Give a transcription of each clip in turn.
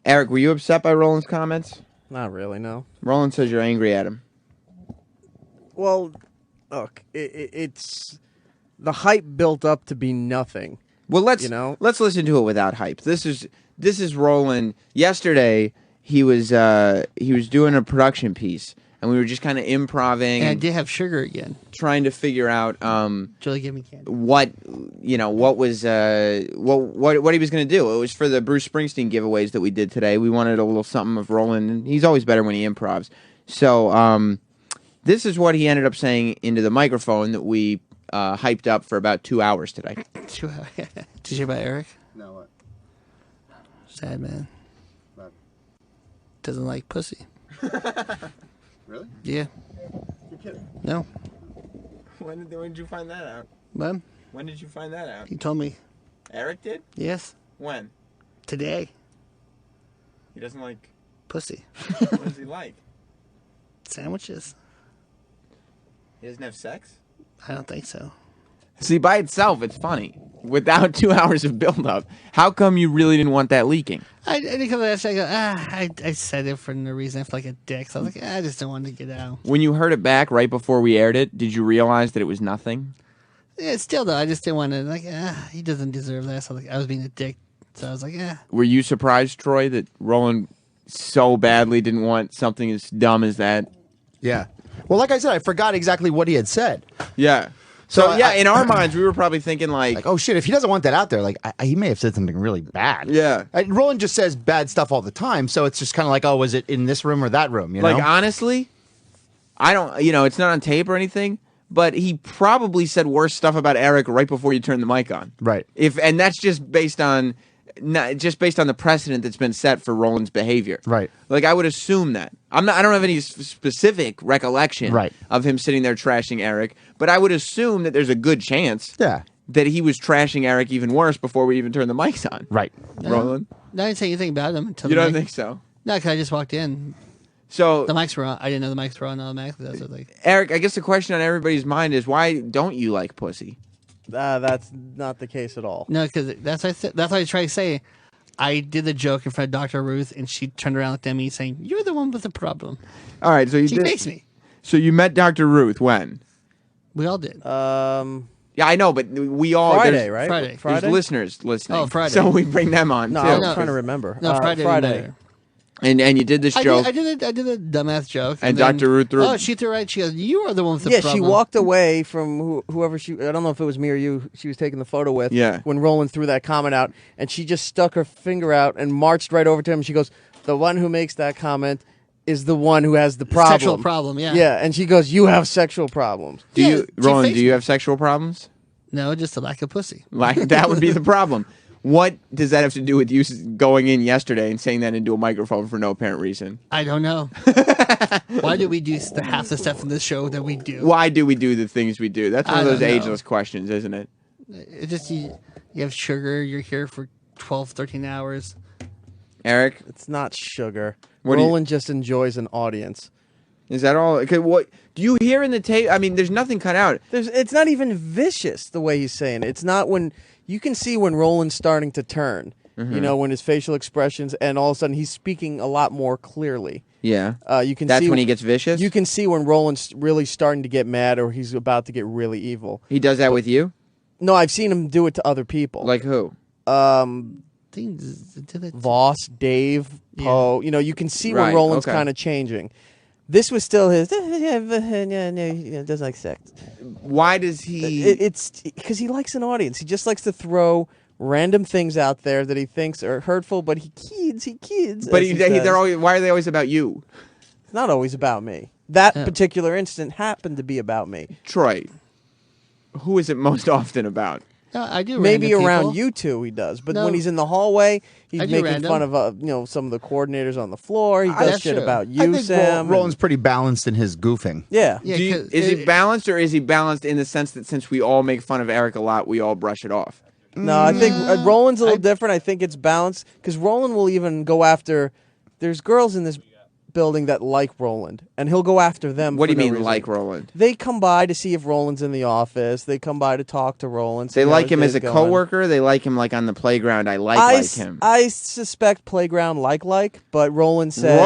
Eric, were you upset by Roland's comments? Not really, no. Roland says you're angry at him. Well, look, it's the hype built up to be nothing. Well, let's listen to it without hype. This is Roland. Yesterday he was doing a production piece, and we were just kind of improvising. And I did have sugar again. Trying to figure out Julie gave me candy. what he was going to do. It was for the Bruce Springsteen giveaways that we did today. We wanted a little something of Roland, and he's always better when he improvs. So this is what he ended up saying into the microphone that we hyped up for about 2 hours today. Did you hear about Erock? No, what? Sad man. What? Doesn't like pussy. Really? Yeah. You're kidding. No. When did you find that out? What? When did you find that out? He told me. Eric did? Yes. When? Today. He doesn't like Pussy. what does he like? Sandwiches. He doesn't have sex? I don't think so. See, by itself, it's funny. Without 2 hours of build-up, how come you really didn't want that leaking? I didn't come to that. I go, I said it for no reason. I feel like a dick. So I was like, I just don't want to get out. When you heard it back right before we aired it, did you realize that it was nothing? Yeah, still though, I just didn't want to. Like, he doesn't deserve that. So I was being a dick. So I was like, Were you surprised, Troy, that Roland so badly didn't want something as dumb as that? Yeah. Well, like I said, I forgot exactly what he had said. Yeah. So yeah, in our minds, we were probably thinking like, oh shit, if he doesn't want that out there, like he may have said something really bad. Yeah. Roland just says bad stuff all the time, so it's just kind of like, oh, was it in this room or that room? You know? like honestly, I don't, it's not on tape or anything, but he probably said worse stuff about Eric right before you turned the mic on. Right. And that's just based on the precedent that's been set for Roland's behavior. Right. Like I would assume that. I don't have any specific recollection of him sitting there trashing Eric, but I would assume that there's a good chance that he was trashing Eric even worse before we even turned the mics on. Right. Roland? No, I didn't say anything about him until you don't think so? No, because I just walked in. So the mics were on. I didn't know the mics were on automatically. So like, Eric, I guess the question on everybody's mind is why don't you like pussy? That's not the case at all. No, because that's what I tried to say. I did the joke in front of Dr. Ruth, and she turned around and looked at me saying, "You're the one with the problem." All right, so she faced me. So you met Dr. Ruth when? We all did. Yeah, I know, but we all Friday, right? Friday. There's listeners listening. Oh, Friday. So we bring them on no, too. I'm trying to remember. No, Friday. And you did this joke. I did a dumbass joke. And then, Dr. Ruth threw. Oh, she threw right. She goes, "You are the one with the problem." Yeah, she walked away from whoever she. I don't know if it was me or you. She was taking the photo with. Yeah. When Roland threw that comment out, and she just stuck her finger out and marched right over to him. She goes, "The one who makes that comment is the one who has the problem." Sexual problem. Yeah. Yeah, and she goes, "You have sexual problems." Roland? Do you have sexual problems? No, just a lack of pussy. That would be the problem. What does that have to do with you going in yesterday and saying that into a microphone for no apparent reason? I don't know. Why do we do half the stuff in this show that we do? Why do we do the things we do? That's one of those ageless questions, isn't it? It's just you have sugar. You're here for 12, 13 hours. Eric? It's not sugar. What Roland just enjoys an audience. Is that all? Okay, what do you hear in the tape? I mean, there's nothing cut out. It's not even vicious the way he's saying it. It's not when... You can see when Roland's starting to turn, when his facial expressions, and all of a sudden he's speaking a lot more clearly. Yeah. You can That's see when he gets vicious? You can see when Roland's really starting to get mad or he's about to get really evil. He does that with you? No, I've seen him do it to other people. Like who? Voss, Dave, Poe. You know, you can see when Roland's kind of changing. This was still his. Doesn't like sex. Why does he? It's because he likes an audience. He just likes to throw random things out there that he thinks are hurtful, but he kids. But they're always. Why are they always about you? It's not always about me. That particular instant happened to be about me. Troy, who is it most often about? I do. Maybe around you two he does, but when he's in the hallway, he's making random. fun of some of the coordinators on the floor. He does shit about you, I think Sam. Roland's pretty balanced in his goofing. Yeah. Is he balanced, or is he balanced in the sense that since we all make fun of Eric a lot, we all brush it off? No, I think Roland's a little different. I think it's balanced because Roland will even go after. There's girls in this building that like Roland, and he'll go after them. What do for you no mean, reason. like Roland? They come by to see if Roland's in the office. They come by to talk to Roland. see They how like his him as day's a going. coworker. They like him like on the playground. I like him. I suspect playground like, but Roland says.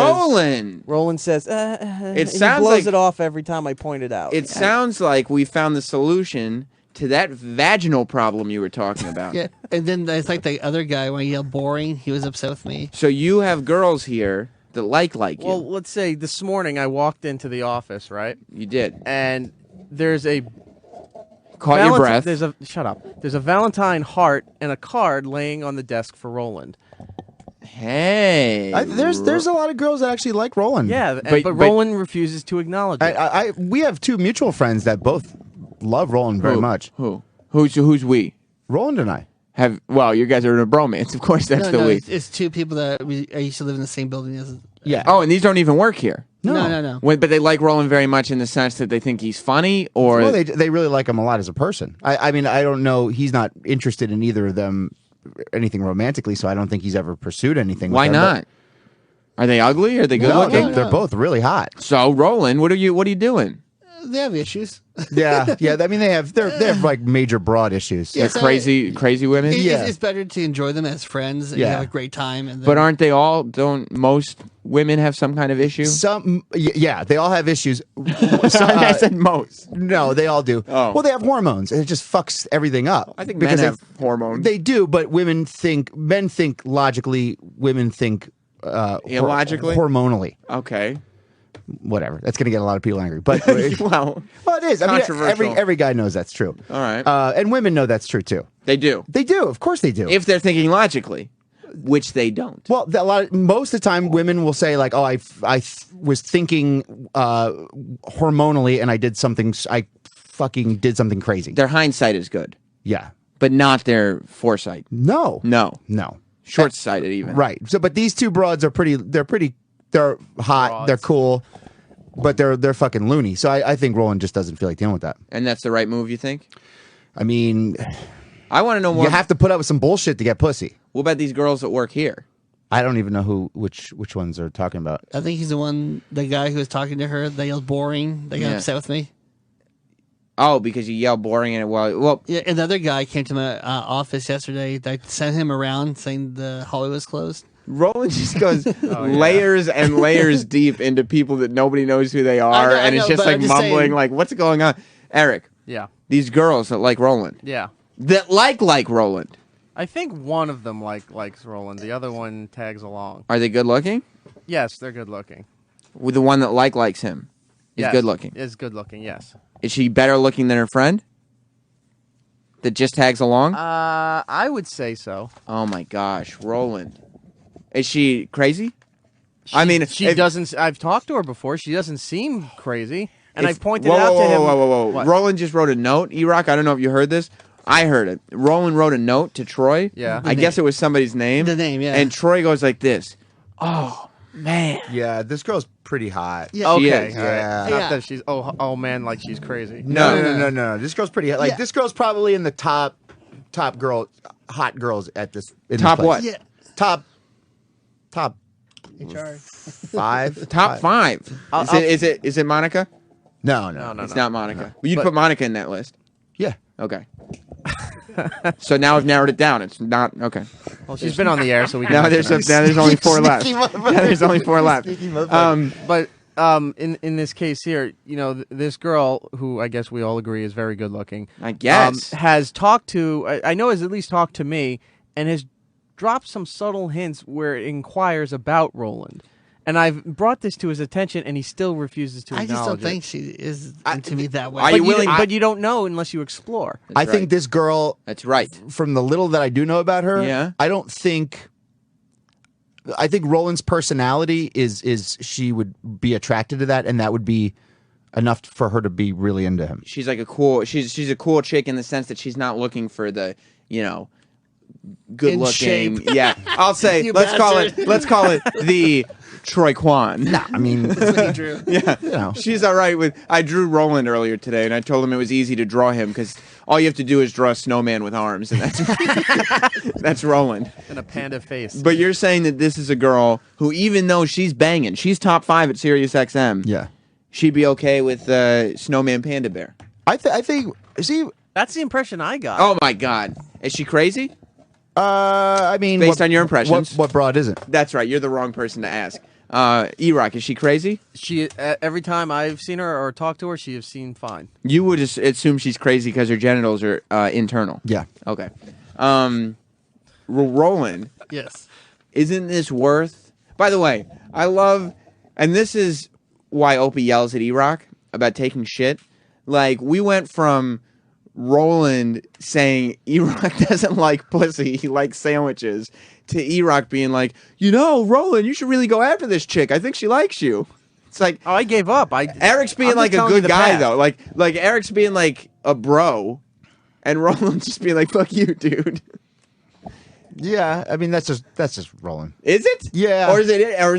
Roland says. He sounds blows like- it off every time I point it out. It sounds like we found the solution to that vaginal problem you were talking about. Yeah, and then it's like the other guy when I yelled boring. He was upset with me. So you have girls here that like you. Well, let's say this morning I walked into the office, right? You did. And there's a Caught your breath. Shut up. There's a Valentine heart and a card laying on the desk for Roland. Hey. There's a lot of girls that actually like Roland. Yeah, But- but Roland refuses to acknowledge it. We have two mutual friends that both love Roland very Who? much. Who's we? Roland and I. Well, you guys are in a bromance. Of course, that's the we. It's two people that I used to live in the same building as. Yeah. Oh, and these don't even work here. No. But they like Roland very much in the sense that they think he's funny, or Well, they really like him a lot as a person. I mean, I don't know. He's not interested in either of them anything romantically, so I don't think he's ever pursued anything. why with them, not? Are they ugly? Are they good No, looking? they're both really hot. So Roland, what are you doing? They have issues. Yeah. I mean, they have like major broad issues. Yeah. They're so- crazy women. Yeah. It's better to enjoy them as friends and Yeah. have a great time. And then, But aren't they all? Don't most women have some kind of issue? Yeah, they all have issues. I said most. No, they all do. Oh. Well, they have hormones, and it just fucks everything up. I think because men have hormones. They do, but men think logically. Women think Illogically? hormonally. Okay. Whatever. That's going to get a lot of people angry. But Well, it is. I mean, controversial. every guy knows that's true. all right. And women know that's true too. They do. They do. Of course they do. If they're thinking logically, which they don't. Well, most of the time, women will say like, "Oh, I was thinking hormonally, and I fucking did something crazy." Their hindsight is good, Yeah. but not their foresight. No. No. No. Short-sighted even. Right. So, but these two broads are they're hot, Broads. they're cool, but they're fucking loony. So I think Roland just doesn't feel like dealing with that. And that's the right move, you think? I mean, I want to know more. you have to put up with some bullshit to get pussy. What about these girls that work here? I don't even know which ones are talking about. I think he's the guy who was talking to her. They yelled boring. They got Yeah. upset with me. Oh, because you yell boring and well, Yeah, another guy came to my office yesterday. I sent him around saying the hallway was closed. Roland just goes layers and layers deep into people that nobody knows who they are, I and it's know, just but like I'm just mumbling, saying- like, what's going on? Eric, Yeah. these girls that like Roland, Yeah. that like Roland, I think one of them likes Roland. The other one tags along. are they good looking? Yes, they're good looking. With the one that likes him is Yes, good looking. Is good looking, yes. Is she better looking than her friend that just tags along? I would say so. Oh my gosh, Roland. Is she crazy? I mean, She if- doesn't. I've talked to her before. She doesn't seem crazy, and if- I pointed whoa, out whoa, to him. Whoa. What? Roland just wrote a note. Erock, I don't know if you heard this. I heard it. Roland wrote a note to Troy. Yeah. I guess it was somebody's name. The name, yeah. And Troy goes like this. Oh, man. Yeah, this girl's pretty hot. Yeah. She Okay, is, all right. yeah. Not Yeah. that she's man, like she's crazy. No. This girl's pretty hot. Like Yeah. this girl's probably in the top hot girls at this. In this Top place. what? Yeah. Top HR. 5. Top 5. Is it Monica? No. It's not Monica. You'd But- put Monica in that list. Yeah. Okay. So now I've narrowed it down. It's not okay. Well, she's been on the air, so we can. Now mention there's her. only 4 left. Sneaky Now there's only 4 left. But in this case here, this girl who I guess we all agree is very good looking. I guess. has talked to. I know has at least talked to me and has dropped some subtle hints where it inquires about Roland. And I've brought this to his attention, and he still refuses to I acknowledge just don't it. think she is into me that way. Are you willing? But you don't know unless you explore. I That's think right. this girl, That's right. from the little that I do know about her, Yeah. I think Roland's personality is she would be attracted to that, and that would be enough for her to be really into him. She's like a cool. She's a cool chick in the sense that she's not looking for the good In looking. shape. Yeah, I'll say You let's bastard. call it the Troy Kwan. No, I mean, Yeah, you know. she's all right with. I drew Roland earlier today, and I told him it was easy to draw him because All you have to do is draw a snowman with arms, and that's Roland. And a panda face. But you're saying that this is a girl who, even though she's banging, she's top 5 at Sirius XM. Yeah. She'd be okay with Snowman Panda Bear. I think. See. That's the impression I got. Oh my God, is she crazy? I mean, Based on your impressions. what broad isn't? That's right. You're the wrong person to ask. Erock, is she crazy? She every time I've seen her or talked to her, she has seemed fine. You would just assume she's crazy because her genitals are internal. Yeah. Okay. Roland, Yes. isn't this worth? By the way, I love, and this is why Opie yells at Erock about taking shit. Like, we went from Roland saying Erock doesn't like pussy, he likes sandwiches, to Erock being like, Roland, you should really go after this chick. I think she likes you. It's like, Oh, I gave up. Eric's being I'm like just a telling you good the guy path. though. Like Eric's being like a bro, and Roland's just being like, "Fuck you, dude." Yeah. I mean, that's just rolling. Is it? Yeah. Or is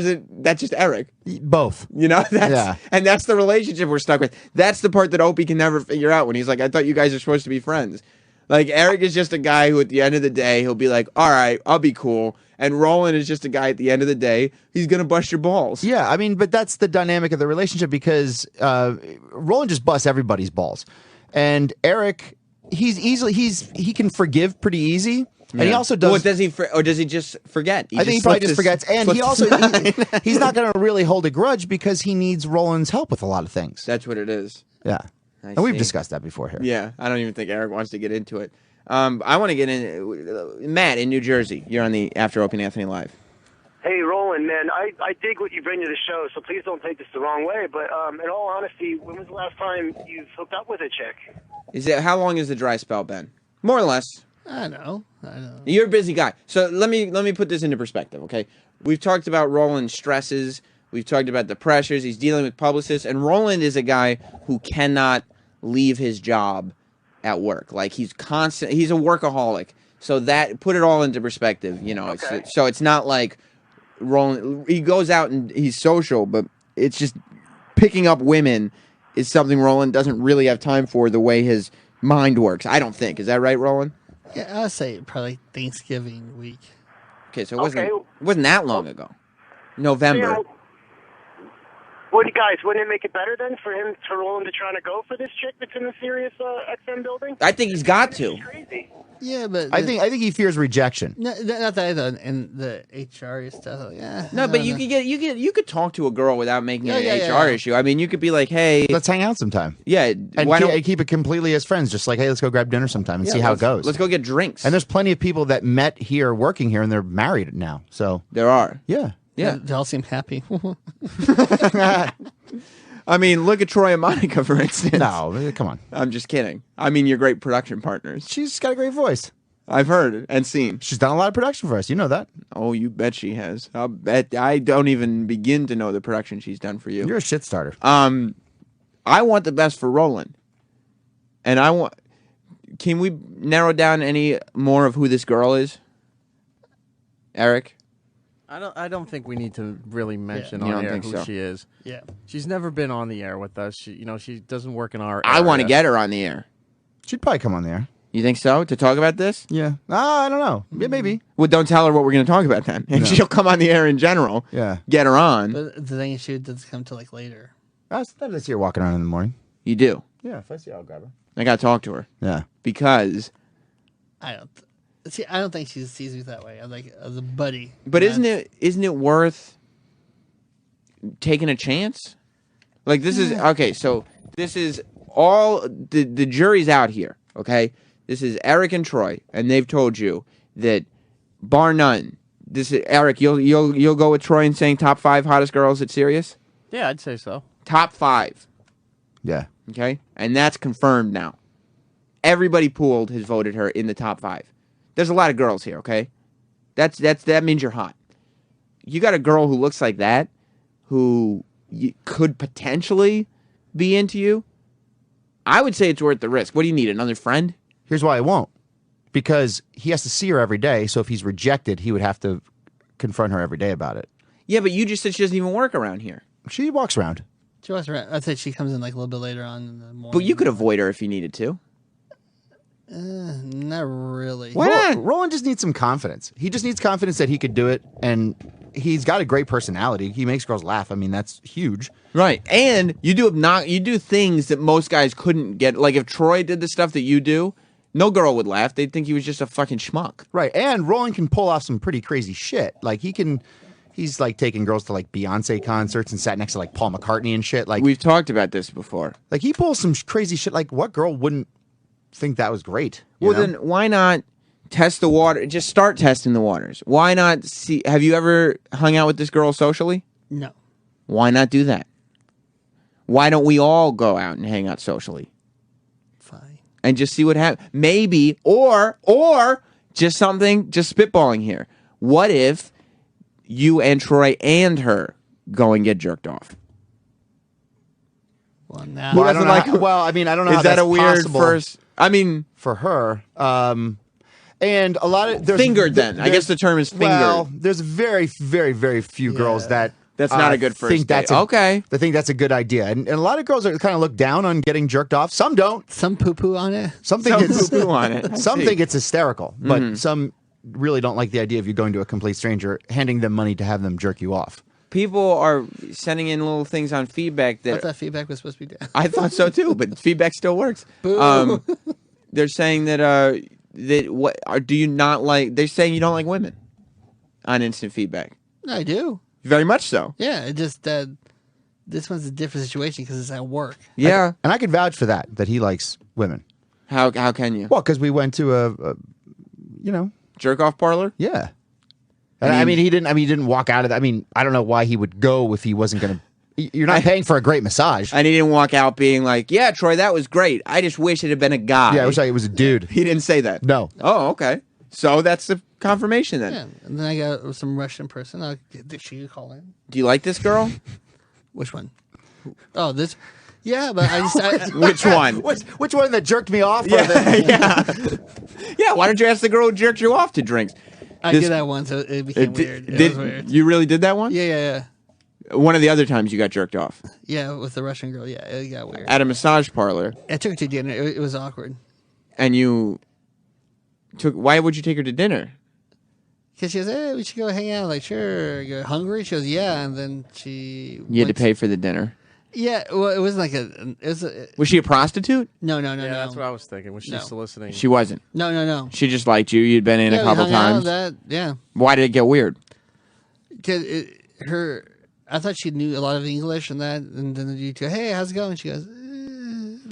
it that's just Eric? Both. That's Yeah. and that's the relationship we're stuck with. That's the part that Opie can never figure out when he's like, "I thought you guys are supposed to be friends." Like, Eric is just a guy who, at the end of the day, he'll be like, "All right, I'll be cool." And Roland is just a guy at the end of the day, he's gonna bust your balls. Yeah, I mean, but that's the dynamic of the relationship because Roland just busts everybody's balls, and Eric, he can forgive pretty easy, and he also does. Well, does he? Or does he just forget? I think he probably just forgets, and he also he's not going to really hold a grudge because he needs Roland's help with a lot of things. That's what it is. Yeah, I and we've see. discussed that before here. Yeah, I don't even think Eric wants to get into it. I want to get in. Matt in New Jersey, you're on the After Opie and Anthony Live. Hey, Roland, man, I dig what you bring to the show, so please don't take this the wrong way. But in all honesty, when was the last time you've hooked up with a chick? How long has the dry spell been? More or less. I know. You're a busy guy, so let me put this into perspective. Okay, we've talked about Roland's stresses. We've talked about the pressures. He's dealing with publicists, and Roland is a guy who cannot leave his job at work. Like, he's constant. He's a workaholic. So that put it all into perspective. Okay. So it's not like Roland. He goes out and he's social, but it's just picking up women is something Roland doesn't really have time for the way his mind works. I don't think. Is that right, Roland? Yeah, I'd say probably Thanksgiving week. Okay, so it Okay. wasn't that long ago. November. Yeah, what do you guys? Wouldn't it make it better then for Roland to try to go for this chick that's in the Sirius XM building? I think he's got to. It's crazy. Yeah, but I think he fears rejection. not that either, and the HR stuff. Yeah, No, but you could talk to a girl without making it Yeah, an yeah, HR yeah. issue. I mean, you could be like, "Hey, Let's hang out sometime, yeah, and why don't keep it completely as friends. Just like, hey, let's go grab dinner sometime and see how it goes. Let's go get drinks." And there's plenty of people that met here, working here, and they're married now. So there are. yeah. Yeah. They all seem happy. I mean, look at Troy and Monica, for instance. No, come on. I'm just kidding. I mean, you're great production partners. She's got a great voice. I've heard and seen. She's done a lot of production for us. You know that. Oh, you bet she has. I'll bet. I don't even begin to know the production she's done for you. You're a shit starter. I want the best for Roland, and I want. Can we narrow down any more of who this girl is, Eric? I don't think we need to really mention You on don't air think who so? she is. Yeah. She's never been on the air with us. She doesn't work in our. I want to area. get her on the air. She'd probably come on there. You think so? To talk about this? Yeah. I don't know. Yeah, maybe. Well, don't tell her what we're going to talk about then. And she'll come on the air in general. Yeah. Get her on. But the thing is, she doesn't come till like later. I see her walking around in the morning. You do. Yeah, if I see her, I'll grab her. I got to talk to her. Yeah. Because. I don't think she sees me that way. I'm like as a buddy. But isn't it worth taking a chance? Like, this is okay. So this is all the jury's out here. Okay, this is Eric and Troy, and they've told you that bar none. This is Eric. You'll go with Troy and saying top 5 hottest girls at Sirius. Yeah, I'd say so. Top 5. Yeah. Okay, and that's confirmed now. Everybody pooled has voted her in the top 5. There's a lot of girls here. Okay, that means you're hot. You got a girl who looks like that, who could potentially be into you. I would say it's worth the risk. What do you need? Another friend? Here's why I won't. Because he has to see her every day. So if he's rejected, he would have to confront her every day about it. Yeah, but you just said she doesn't even work around here. She walks around. She walks around. I'd say she comes in like a little bit later on in the morning. But you could avoid her if you needed to. Not really. Why not? Roland just needs some confidence. He just needs confidence that he could do it, and he's got a great personality. He makes girls laugh. I mean, that's huge. Right. And you do things that most guys couldn't get. Like if Troy did the stuff that you do, no girl would laugh. They'd think he was just a fucking schmuck. Right. And Roland can pull off some pretty crazy shit. Like he's like taking girls to like Beyonce concerts and sat next to like Paul McCartney and shit. Like We've talked about this before. like he pulls some crazy shit. Like what girl wouldn't think that was great? Well, then why not test the water? Just start testing the waters. Why not see? Have you ever hung out with this girl socially? No. Why not do that? Why don't we all go out and hang out socially Fine. and just see what happens? Maybe, or just spitballing here. What if you and Troy and her go and get jerked off? Well, now. Well, I don't doesn't know like- how- well, I mean, I don't know. Is how that that's a weird possible first? I mean, for her? And a lot of there's fingered. Then I guess the term is fingered. Well, there's very, very, very few girls that That's not a good first think that's date. a, Okay. They think that's a good idea, and a lot of girls are kind of look down on getting jerked off. Some don't. Some poo-poo on it. Some think Some it's poo-poo on it. I Some see. think it's hysterical, but some really don't like the idea of you going to a complete stranger, handing them money to have them jerk you off. People are sending in little things on feedback I that thought feedback was supposed to be down. I thought so too, but feedback still works. Boo. They're saying that do you not like? They're saying you don't like women on instant feedback. I do. Very much so. Yeah, it just this one's a different situation because it's at work. Yeah. And I can vouch for that he likes women. How can you? Well, because we went to a Jerk off parlor? yeah. And I mean, he didn't walk out of that. I mean, I don't know why he would go if he wasn't going to. You're not paying for a great massage. And he didn't walk out being like, "Yeah, Troy, that was great. I just wish it had been a guy." Yeah, I wish it was a dude. He didn't say that. No. Oh, okay. So that's the confirmation then. Yeah, and then I got some Russian person. Did she call in? Do you like this girl? Which one? Oh, this. Yeah, but I just. Which one? Which one that jerked me off? Yeah. Yeah. Why don't you ask the girl who jerked you off to drinks? I This- did that one, so it became weird. It was weird. You really did that one? Yeah. One of the other times you got jerked off Yeah, with the Russian girl. Yeah, it got weird. at a massage parlor, I took her to dinner. It was awkward. and you took. Why would you take her to dinner? Because she goes, hey, we should go hang out. Like, sure. You're hungry? She goes, yeah. And then she. You had to pay for the dinner. Yeah, well, it wasn't like a. It was a. Was she a prostitute? No. Yeah, that's what I was thinking. Was she No. soliciting? She wasn't. No. She just liked you. You'd been in Yeah, a we couple hung out, times. That, yeah. Why did it get weird? Because I thought she knew a lot of English and that. And then you go, hey, how's it going? She goes,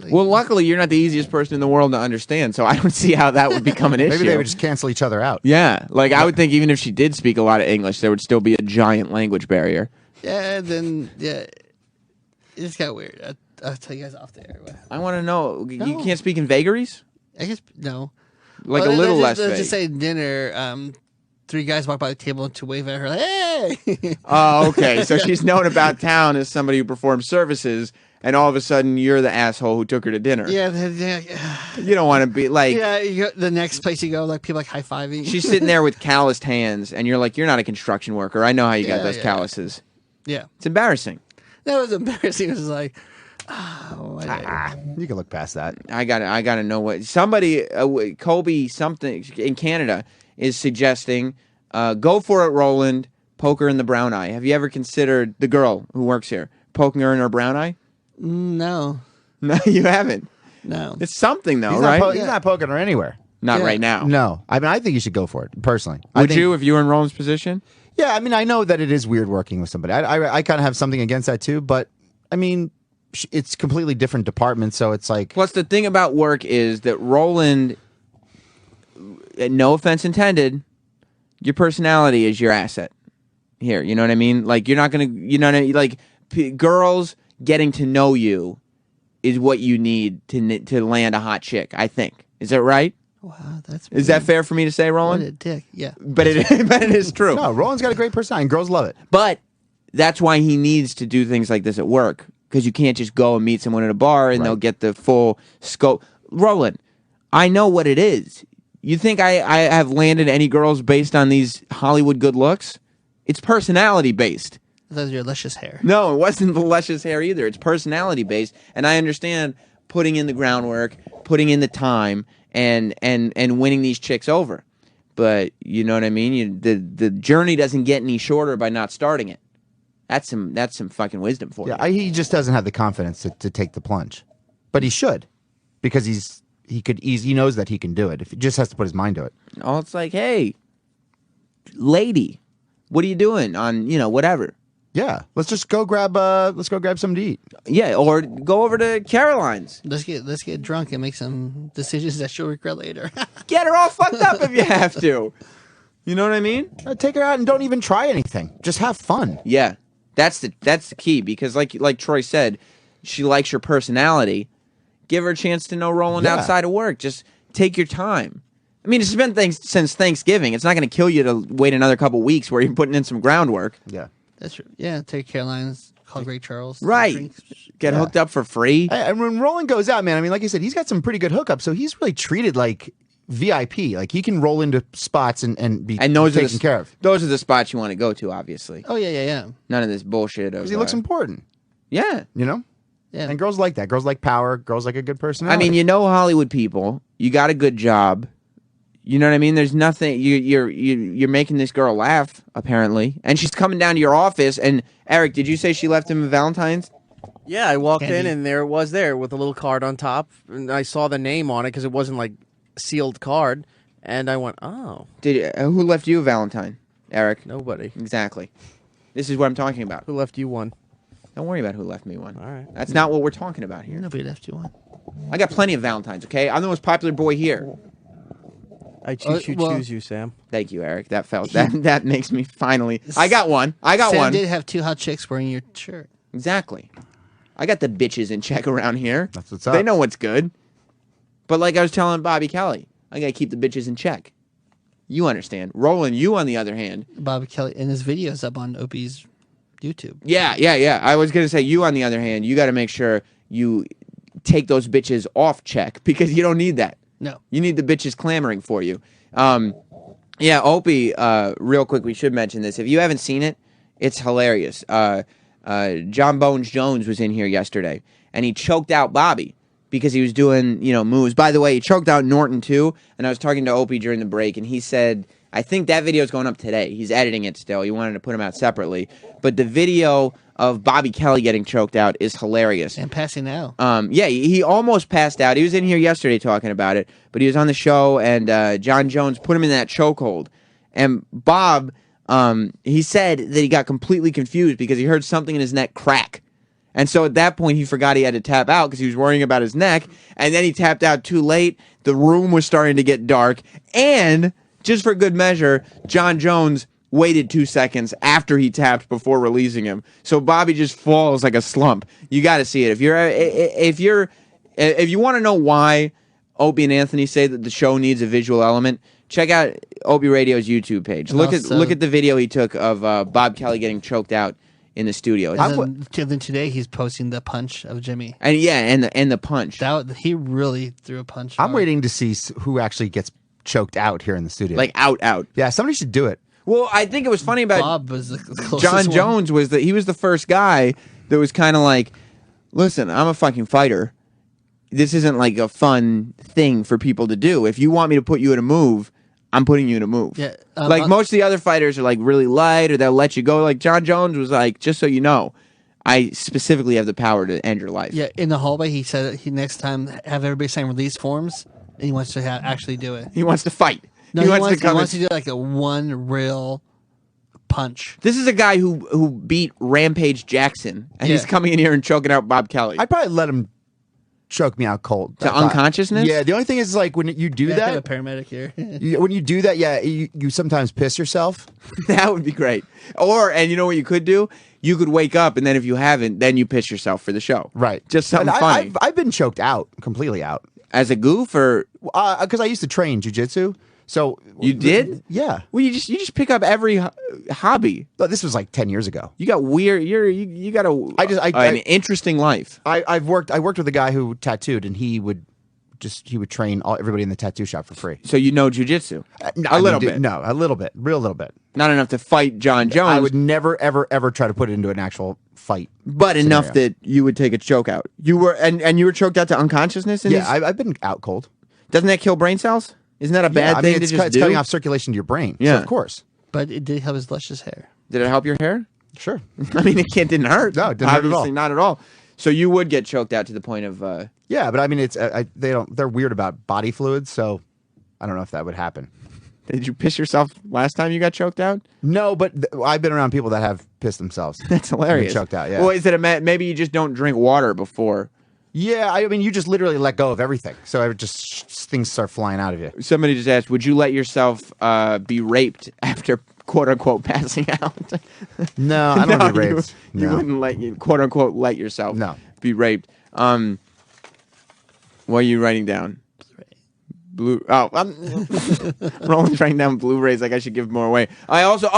like, Well, luckily you're not the easiest person in the world to understand, so I don't see how that would become an issue. Maybe they would just cancel each other out. Yeah, like I would think even if she did speak a lot of English, there would still be a giant language barrier. yeah, then, yeah. It just got weird. I'll tell you guys off there. I want to know. You No. can't speak in vagaries, I guess, no. like Well, a little less let's vague. just say dinner. 3 guys walk by the table to wave at her, like, hey! Oh, okay. So she's known about town as somebody who performs services, and all of a sudden you're the asshole who took her to dinner. yeah, You don't want to be like. yeah. You go, the next place you go, like people like high fiving. She's sitting there with calloused hands, and you're like, "You're not a construction worker. I know how you got Yeah, those yeah. calluses." yeah, It's embarrassing. that was embarrassing. It was like, oh, You can look past that. I gotta know what somebody, Kobe something in Canada is suggesting. Go for it, Roland. Poke her in the brown eye. Have you ever considered the girl who works here poking her in her brown eye? no, No, you haven't. no. It's something though, He's, right? not, he's not poking her anywhere. Not Yeah. right now. No, I mean, I think you should go for it personally. I Would think- you if you were in Roland's position? Yeah, I mean, I know that it is weird working with somebody. I kind of have something against that too, but I mean, it's completely different departments, so it's like Plus, the thing about work is that Roland, no offense intended, your personality is your asset here. You know what I mean? Like, you're not going to, you know what I mean? Like, girls getting to know you is what you need to land a hot chick, I think. Is that right? Wow, that's Is that fair for me to say, What Roland? a dick. Yeah, But it is true. no. Roland's got a great personality, and girls love it. But that's why he needs to do things like this at work, because you can't just go and meet someone at a bar and they'll get the full scope. Roland, I know what it is. You think I have landed any girls based on these Hollywood good looks? It's personality based. that was your luscious hair. No, it wasn't the luscious hair either. It's personality based, and I understand putting in the groundwork, putting in the time, and winning these chicks over. But you know what I mean? The journey doesn't get any shorter by not starting it. That's some fucking wisdom for you. He just doesn't have the confidence to take the plunge, but he should, because he knows that he can do it. If he just has to put his mind to it. Oh, it's like, hey, lady, what are you doing on whatever? Yeah, let's go grab something to eat. Yeah, or go over to Caroline's. Let's get drunk and make some decisions that she'll regret later. Get her all fucked up if you have to. You know what I mean? Take her out and don't even try anything. Just have fun. Yeah, that's the key, because like Troy said, she likes your personality. Give her a chance to know Roland outside of work. Just take your time. I mean, it's been since Thanksgiving. It's not going to kill you to wait another couple weeks where you're putting in some groundwork. Yeah. That's true. Yeah, take Caroline's, call Great Charles. Right. Get hooked up for free. And when Roland goes out, man, I mean, like you said, he's got some pretty good hookups, so he's really treated like VIP. Like, he can roll into spots and be taken care of. Those are the spots you want to go to, obviously. Oh, yeah. None of this bullshit. Because he looks important. Yeah. You know? Yeah. And girls like that. Girls like power. Girls like a good personality. I mean, Hollywood people. You got a good job. You know what I mean? There's nothing. You're making this girl laugh, apparently, and she's coming down to your office. And Eric, did you say she left him a Valentine's? Yeah, I walked Candy. in and there it was with a little card on top, and I saw the name on it because it wasn't like a sealed card, and I went, oh, Who left you a Valentine, Eric? nobody. Exactly. This is what I'm talking about. Who left you one? Don't worry about who left me one. All right. That's not what we're talking about here. Nobody left you one. I got plenty of Valentines. Okay, I'm the most popular boy here. I choose you, Sam. Thank you, Eric. That makes me finally. I got one. Sam did have two hot chicks wearing your shirt. Exactly. I got the bitches in check around here. That's what's up. They know what's good. But like I was telling Bobby Kelly, I gotta keep the bitches in check. You understand. Roland, you on the other hand. Bobby Kelly, and his video's up on Opie's YouTube. Yeah. I was gonna say, you on the other hand, you gotta make sure you take those bitches off check, because you don't need that. No. You need the bitches clamoring for you. Yeah, Opie, real quick, we should mention this. If you haven't seen it, it's hilarious. John Bones Jones was in here yesterday, and he choked out Bobby because he was doing, moves. By the way, he choked out Norton, too, and I was talking to Opie during the break, and he said, I think that video is going up today. He's editing it still. He wanted to put them out separately. But the video of Bobby Kelly getting choked out is hilarious. And passing out. Yeah, he almost passed out. He was in here yesterday talking about it, but he was on the show, and John Jones put him in that chokehold. And Bob, he said that he got completely confused because he heard something in his neck crack. And so at that point, he forgot he had to tap out because he was worrying about his neck. And then he tapped out too late. The room was starting to get dark. And just for good measure, John Jones waited 2 seconds after he tapped before releasing him. So Bobby just falls like a slump. You got to see it. If you want to know why Opie and Anthony say that the show needs a visual element, check out Opie Radio's YouTube page. Look at the video he took of Bob Kelly getting choked out in the studio. And then today he's posting the punch of Jimmy. And the punch. He really threw a punch. I'm hard. waiting to see who actually gets choked out here in the studio. Like out. Yeah, somebody should do it. Well, I think it was funny about Bob was the closest John one. Jones was that he was the first guy that was kind of like, listen, I'm a fucking fighter. This isn't like a fun thing for people to do. If you want me to put you in a move, I'm putting you in a move. Yeah, like most of the other fighters are like really light, or they'll let you go. Like John Jones was like, just so you know, I specifically have the power to end your life. Yeah, in the hallway, he said he next time have everybody sign release forms, and he wants to actually do it. He wants to fight. No, he wants to do like a one real punch. This is a guy who beat Rampage Jackson, and he's coming in here and choking out Bob Kelly. I'd probably let him choke me out cold. To unconsciousness? Yeah, the only thing is like when you do Have a that, paramedic here. when you do that, you sometimes piss yourself. That would be great. And you know what you could do? You could wake up, and then if you haven't, then you piss yourself for the show. Right. Just something And funny. I've been choked out, completely out. As a goof, or because I used to train jiu-jitsu. So you did? Yeah. Well, you just pick up every hobby. But this was like 10 years ago. You got weird. You got an interesting life. I worked with a guy who tattooed, and he would he would train everybody in the tattoo shop for free. So you know jujitsu? No, A little bit. No, a little bit, real little bit. Not enough to fight John Jones. I would never, ever, ever try to put it into an actual fight. but scenario. enough that you would take a choke out. You were and you were choked out to unconsciousness. In Yeah, these? I've been out cold. Doesn't that kill brain cells? Isn't that a bad I thing mean, to it's, just it's do? cutting off circulation to your brain. Yeah. So of course. But it did help his luscious hair. Did it help your hair? Sure. I mean, it didn't hurt. No, it didn't hurt at all. Obviously, not at all. So you would get choked out to the point of. Yeah, but I mean, they're weird about body fluids, so I don't know if that would happen. Did you piss yourself last time you got choked out? No, but I've been around people that have pissed themselves. That's hilarious. Choked out, yeah. Well, is it maybe you just don't drink water before? Yeah, I mean, you just literally let go of everything, so things start flying out of you. Somebody just asked, would you let yourself be raped after quote unquote passing out? No, I don't be raped. You No. wouldn't quote unquote let yourself be raped. What are you writing down? Blue. Oh, Roland's writing down Blu-rays. Like I should give more away. I also.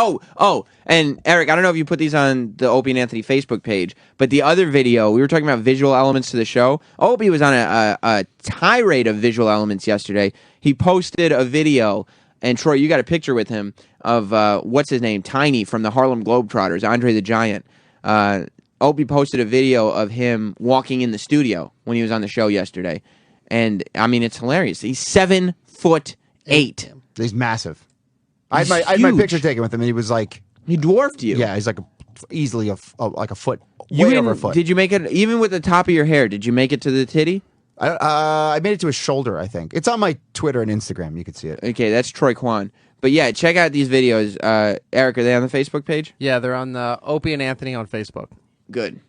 And Eric, I don't know if you put these on the Opie and Anthony Facebook page, but the other video we were talking about visual elements to the show. Opie was on a tirade of visual elements yesterday. He posted a video, and Troy, you got a picture with him of what's his name, Tiny from the Harlem Globetrotters, Andre the Giant. Opie posted a video of him walking in the studio when he was on the show yesterday. And I mean, it's hilarious. He's 7'8". He's massive. I had my picture taken with him, and he was like, he dwarfed you. Yeah, he's like easily like a foot, You way didn't- over a foot. Did you make it even with the top of your hair? Did you make it to the titty? I made it to his shoulder. I think it's on my Twitter and Instagram. You can see it. Okay, that's Troy Kwan. But yeah, check out these videos. Eric, are they on the Facebook page? Yeah, they're on the Opie and Anthony on Facebook. Good,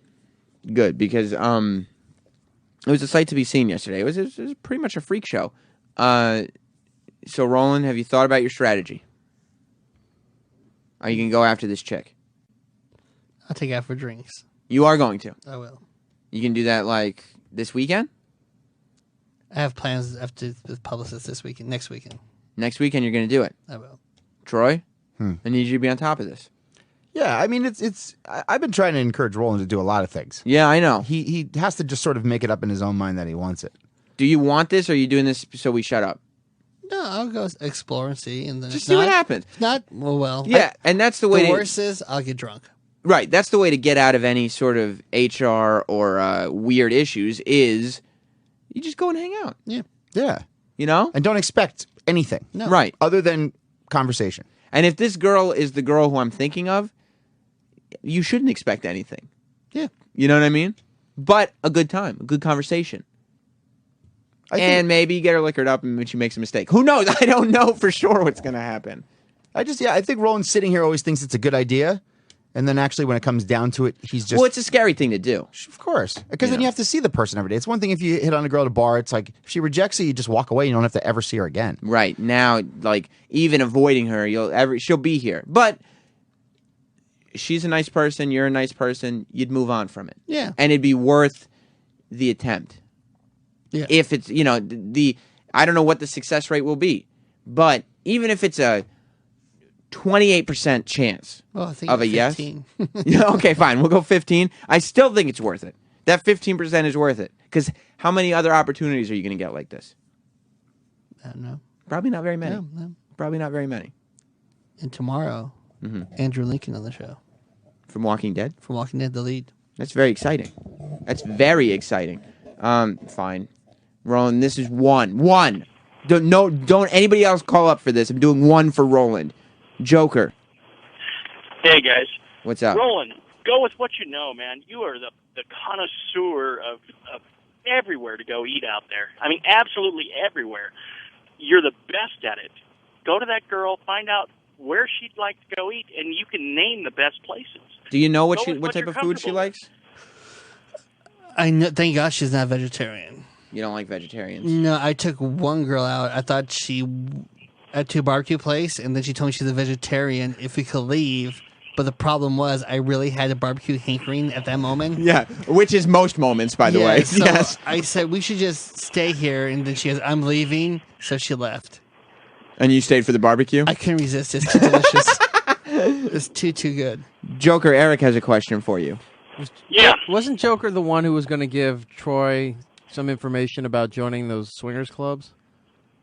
because it was a sight to be seen yesterday. It was pretty much a freak show. So Roland, have you thought about your strategy? Are you gonna go after this chick? I'll take out for drinks. You are going to. I will. You can do that like this weekend. I have plans after the publicist this weekend. Next weekend. Next weekend, you're gonna do it. I will. Troy, I need you to be on top of this. Yeah, I mean, I've been trying to encourage Roland to do a lot of things. Yeah, I know. He has to just sort of make it up in his own mind that he wants it. Do you want this, or are you doing this so we shut up? No, I'll go explore and see, and then Just if see not, what happens. If not, well, Yeah, and that's the way. The worst is I'll get drunk. Right, that's the way to get out of any sort of HR or weird issues. Is you just go and hang out. Yeah. Yeah, You know, and don't expect anything. No. right. Other than conversation. And if this girl is the girl who I'm thinking of, you shouldn't expect anything. Yeah. You know what I mean? But a good time, a good conversation. And maybe you get her liquored up and she makes a mistake. Who knows? I don't know for sure what's going to happen. I think Roland sitting here always thinks it's a good idea, and then actually when it comes down to it, he's just Well, it's a scary thing to do. of course, because then you have to see the person every day. It's one thing if you hit on a girl at a bar. It's like if she rejects you, you just walk away. You don't have to ever see her again. Right. Now, like, even avoiding her, she'll be here. But she's a nice person, you're a nice person, you'd move on from it. Yeah. And it'd be worth the attempt. Yeah. If it's, I don't know what the success rate will be, but even if it's a 28% chance Well, I think of a 15. yes. Yeah, okay, fine. We'll go 15. I still think it's worth it. That 15% is worth it. Because how many other opportunities are you going to get like this? I don't know. Probably not very many. No. Probably not very many. And tomorrow, Andrew Lincoln on the show From Walking Dead? from Walking Dead, the lead. That's very exciting. That's very exciting. Fine. Roland, this is one. Don't anybody else call up for this. I'm doing one for Roland. Joker. Hey, guys. What's up? Roland, go with what you know, man. You are the connoisseur of everywhere to go eat out there. I mean, absolutely everywhere. You're the best at it. Go to that girl, find out where she'd like to go eat, and you can name the best places. Do you know what Go with what type you're of food she comfortable likes? I know. Thank God she's not vegetarian. You don't like vegetarians. No, I took one girl out. I thought she at to a barbecue place, and then she told me she's a vegetarian. If we could leave, but the problem was I really had a barbecue hankering at that moment. Yeah, which is most moments, by the Yeah, way. so Yes. I said we should just stay here, and then she goes, "I'm leaving," so she left. And you stayed for the barbecue? I couldn't resist. It's too delicious. It's too good. Joker, Eric has a question for you. Yeah. Wasn't Joker the one who was going to give Troy some information about joining those swingers clubs?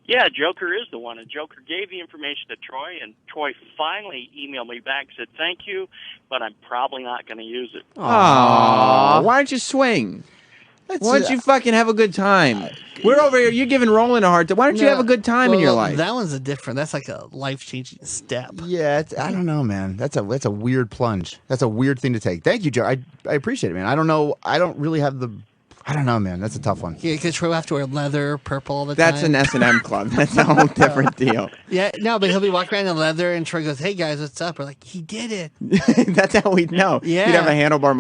Yeah, Joker is the one. And Joker gave the information to Troy, and Troy finally emailed me back and said, thank you, but I'm probably not going to use it. Aww. Why don't you swing? Why don't you fucking have a good time? We're over here. You're giving Roland a hard time. Why don't you have a good time in your life? That one's that's like a life-changing step. Yeah, I don't know, man. That's a weird plunge. That's a weird thing to take. Thank you, Joe. I appreciate it, man. I don't know. I don't really have the. I don't know, man. That's a tough one. Yeah, because Troy will have to wear leather, purple all the That's time. an S&M club. That's a whole different deal. Yeah, no, but he'll be walking around in leather, and Troy goes, "Hey guys, what's up?" We're like, "He did it." That's how we'd know. Yeah. He'd have a handlebar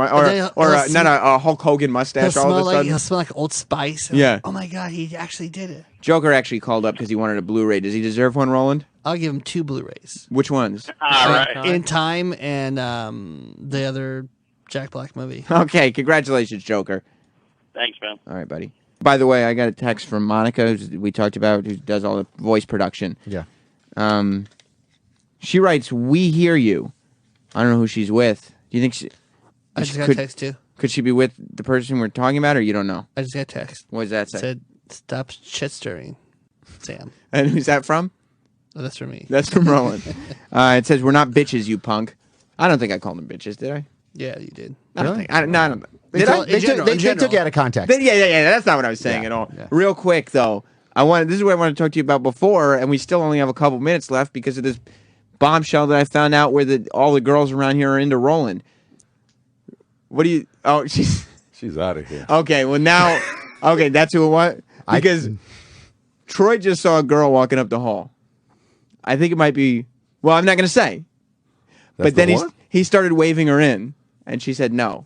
a Hulk Hogan mustache all of a sudden. He'll smell like Old Spice. Yeah. Like, oh my God, he actually did it. Joker actually called up because he wanted a Blu-ray. Does he deserve one, Roland? I'll give him 2 Blu-rays. Which ones? All right. In Time and the other Jack Black movie. Okay, congratulations, Joker. Thanks, man. All right, buddy. By the way, I got a text from Monica, who we talked about, who does all the voice production. Yeah. She writes, "We hear you." I don't know who she's with. Do you think she? I just got a text too. Could she be with the person we're talking about, or you don't know? I just got a text. What does that It say? said, "Stop shit stirring, Sam." And who's that from? Oh, that's for me. That's from Roland. It says, "We're not bitches, you punk." I don't think I called them bitches, did I? Yeah, you did. I don't think. I don't. They Did I? took you out of context. Yeah. That's not what I was saying at all. Yeah. Real quick though, this is what I wanted to talk to you about before, and we still only have a couple minutes left because of this bombshell that I found out where all the girls around here are into Roland. What do you? Oh, she's out of here. okay. Well now, okay, that's who it was. Because Troy just saw a girl walking up the hall. I think it might be. Well, I'm not going to say. But then he started waving her in, and she said no.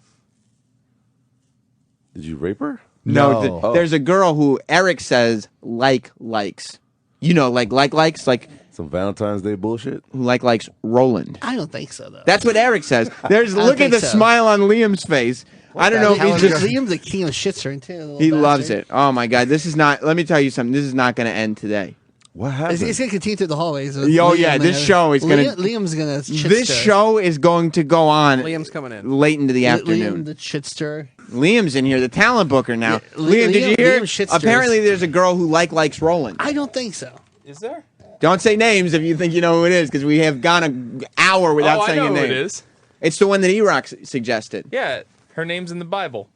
Did you rape her? No. There's a girl who Erock says likes. You know, likes like some Valentine's Day bullshit. Who likes Roland. I don't think so though. That's what Erock says. Look at the smile on Liam's face. I don't know if he's just. Liam's the king of shit stirring too. He loves it. Oh my God, this is not. Let me tell you something. This is not going to end today. What happened? It's going to continue through the hallways. This show is going to. Liam's going to. This show is going to go on. Liam's coming in late into the afternoon. Liam, the shit stir. Liam's in here, the talent booker now. Yeah, Liam, did you hear? Liam Apparently, there's a girl who likes Roland. I don't think so. Is there? Don't say names if you think you know who it is, because we have gone an hour without saying a name. I know who it is. It's the one that Erock suggested. Yeah, her name's in the Bible.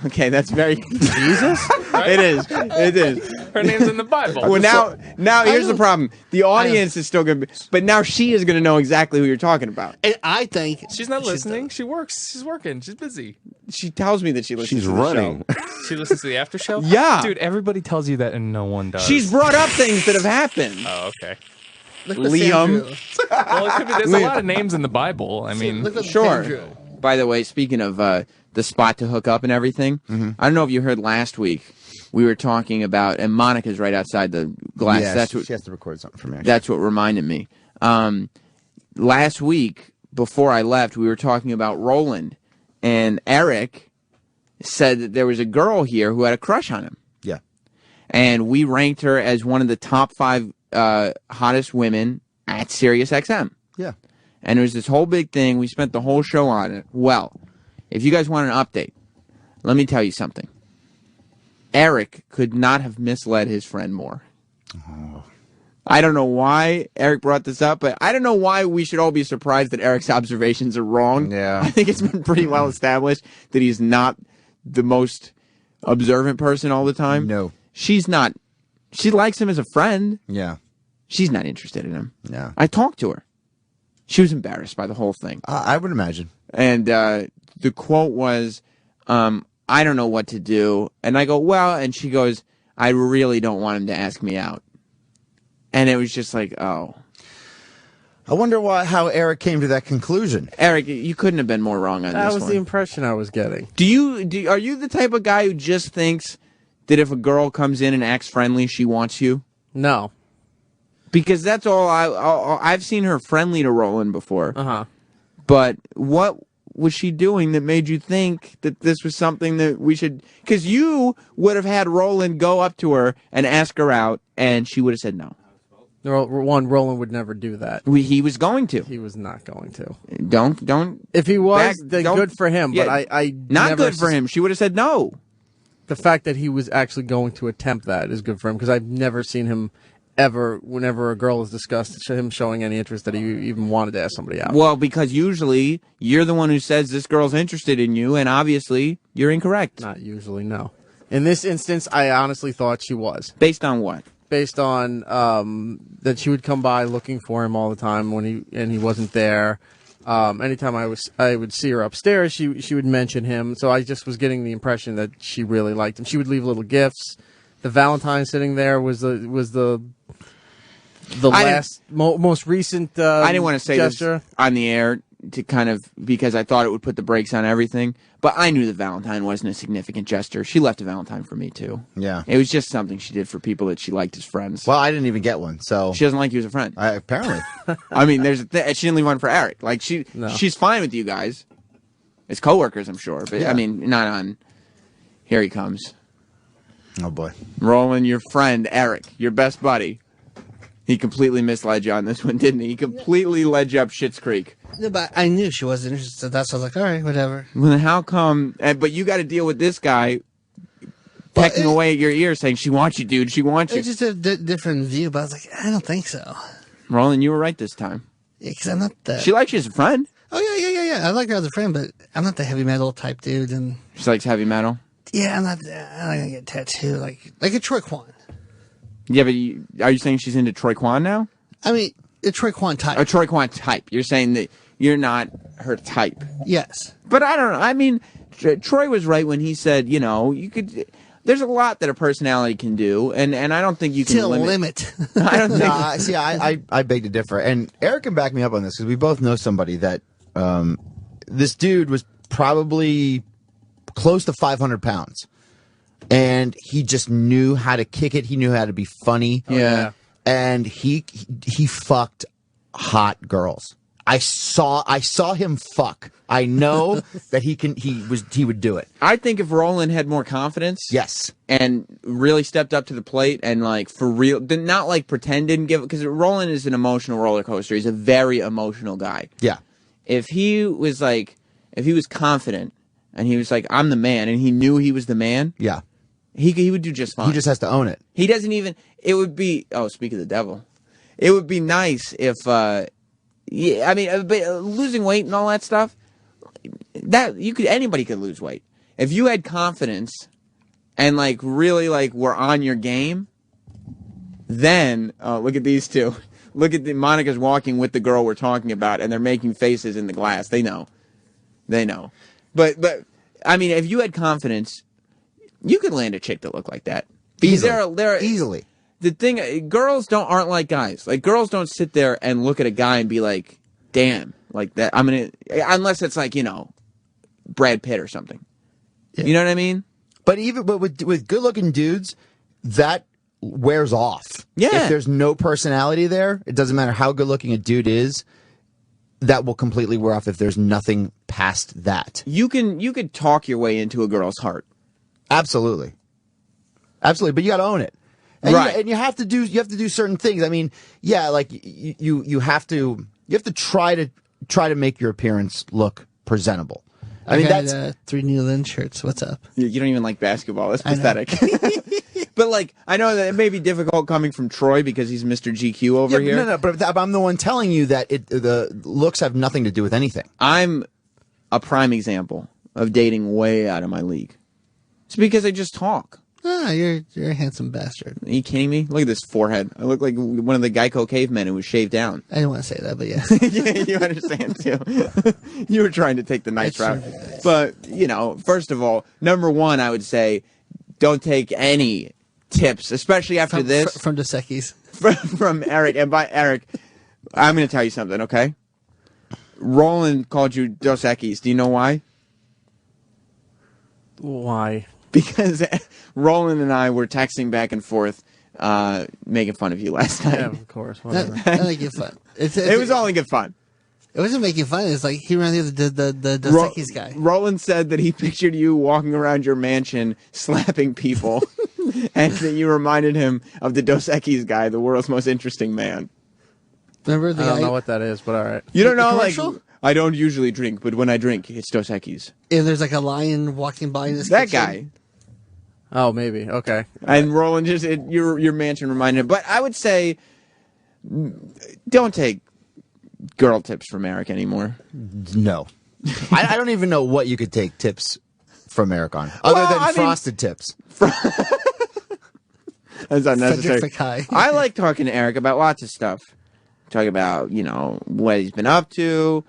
Okay, that's very Jesus. Right? It is. Her name's in the Bible. Well, now here's the problem. The audience is still going to be, but now she is going to know exactly who you're talking about. And I think she's not listening. She works. She's working. She's busy. She tells me that she listens. She's to running. The show. She listens to the after show. Yeah, dude. Everybody tells you that, and no one does. She's brought up things that have happened. Oh, okay. Liam. Well, it could be. There's a lot of names in the Bible. I mean, sure. By the way, speaking of the spot to hook up and everything, I don't know if you heard last week. We were talking about, and Monica's right outside the glass. Yeah, that's what she has to record something for me. That's what reminded me. Last week, before I left, we were talking about Roland, and Erock said that there was a girl here who had a crush on him. Yeah. And we ranked her as one of the top 5 hottest women at Sirius XM. Yeah. And it was this whole big thing. We spent the whole show on it. Well, if you guys want an update, let me tell you something. Erock could not have misled his friend more. Oh. I don't know why Erock brought this up, but I don't know why we should all be surprised that Eric's observations are wrong. Yeah. I think it's been pretty well established that he's not the most observant person all the time. No. She's not. She likes him as a friend. Yeah. She's not interested in him. Yeah. I talked to her. She was embarrassed by the whole thing. I would imagine. And the quote was, I don't know what to do. And I go, well, and she goes, I really don't want him to ask me out. And it was just like, oh. I wonder how Erock came to that conclusion. Erock, you couldn't have been more wrong on this one. That was the impression I was getting. Are you the type of guy who just thinks that if a girl comes in and acts friendly, she wants you? No. Because that's all I've seen her friendly to Roland before. Uh-huh. But what was she doing that made you think that this was something that we should... Because you would have had Roland go up to her and ask her out, and she would have said no. Roland would never do that. He was going to. He was not going to. Don't. If he was, then good for him. Yeah, but I not never good for him. She would have said no. the fact that he was actually going to attempt that is good for him, because I've never seen him ever, whenever a girl is discussed, him showing any interest that he even wanted to ask somebody out. Well, because usually you're the one who says this girl's interested in you, and obviously you're incorrect. Not usually, no. In this instance, I honestly thought she was. Based on what? Based on that she would come by looking for him all the time when he wasn't there. Anytime I would see her upstairs, she would mention him. So I just was getting the impression that she really liked him. She would leave little gifts. The Valentine sitting there was the most recent. I didn't want to say gesture. this on the air to kind of because I thought it would put the brakes on everything. But I knew the Valentine wasn't a significant gesture. She left a Valentine for me too. Yeah, it was just something she did for people that she liked as friends. Well, I didn't even get one, so she doesn't like you as a friend. Apparently, I mean, she didn't leave one for Eric. Like she's fine with you guys as coworkers, I'm sure. But Yeah. I mean, not on. Here he comes. Oh boy, Roland, your friend Eric, your best buddy. He completely misled you on this one, didn't he? He completely led you up Schitt's Creek. Yeah, but I knew she wasn't interested. That's why I was like, all right, whatever. Well, then how come? But you got to deal with this guy pecking away at your ear, saying she wants you, dude. She wants you. It's just a different view, but I was like, I don't think so. Roland, you were right this time. Yeah, because I'm not that. She likes you as a friend. Oh yeah. I like her as a friend, but I'm not the heavy metal type dude. And She likes heavy metal. yeah, I'm not gonna get tattooed like a Troy Kwan. Yeah, but are you saying she's into Troy Kwan now? I mean, a Troy Kwan type. A Troy Kwan type. You're saying that you're not her type. Yes. But I don't know. I mean, Troy was right when he said, you know, you could. There's a lot that a personality can do, and I don't think you can limit. I don't think. No, see, I beg to differ, and Eric can back me up on this because we both know somebody that this dude was probably close to 500 pounds, and he just knew how to kick it. He knew how to be funny. Yeah, and he fucked hot girls. I saw him fuck. I know that he would do it. I think if Roland had more confidence, yes, and really stepped up to the plate and like for real, not like pretend didn't give, because Roland is an emotional roller coaster. He's a very emotional guy. Yeah. If he was confident and he was like, I'm the man, and he knew he was the man, yeah, he would do just fine. He just has to own it. He doesn't even. It would be. Oh, speak of the devil. It would be nice if. Yeah, I mean, but losing weight and all that stuff. Anybody could lose weight if you had confidence and like really like were on your game. Then look at these two. Look at Monica's walking with the girl we're talking about, and they're making faces in the glass. They know. But I mean, if you had confidence, you could land a chick that looked like that. Because they're easily. The thing, girls aren't like guys. Like, girls don't sit there and look at a guy and be like, damn, like that. Unless it's like, you know, Brad Pitt or something. Yeah. You know what I mean? But with good looking dudes, that wears off. Yeah. If there's no personality there, it doesn't matter how good looking a dude is, that will completely wear off if there's nothing past that. You could talk your way into a girl's heart. Absolutely. Absolutely. But you gotta own it. And right. And you have to do certain things. I mean, yeah, like you have to try to make your appearance look presentable. I mean, that's 3 New Lynn shirts. What's up? You don't even like basketball. That's pathetic. But like, I know that it may be difficult coming from Troy because he's Mr. GQ over here. No, but I'm the one telling you that the looks have nothing to do with anything. I'm a prime example of dating way out of my league. It's because I just talk. Ah, you're a handsome bastard. Are you kidding me? Look at this forehead. I look like one of the Geico cavemen who was shaved down. I didn't want to say that, but yeah. Yeah, you understand, too. You were trying to take the nice route. But, you know, first of all, number one, I would say, don't take any tips, especially after this. From Dos Equis. From Eric. And by Eric, I'm going to tell you something, okay? Roland called you Dos Equis. Do you know why? Why? Because Roland and I were texting back and forth, making fun of you last night. Yeah, of course. Whatever. Not making fun. It was only good fun. It wasn't making fun. It's like he ran the Dos Equis guy. Roland said that he pictured you walking around your mansion slapping people, and that you reminded him of the Dos Equis guy, the world's most interesting man. Remember the I guy? don't know what that is, but all right. You don't know, like, commercial? I don't usually drink, but when I drink, it's Dos Equis. And there's like a lion walking by in his That kitchen. guy. Oh, maybe. Okay. And Roland your mansion reminded him. But I would say, don't take girl tips from Eric anymore. No. I don't even know what you could take tips from Eric on, other than frosted tips. That's unnecessary. Frederick Fekkai. I like talking to Eric about lots of stuff. Talk about, what he's been up to.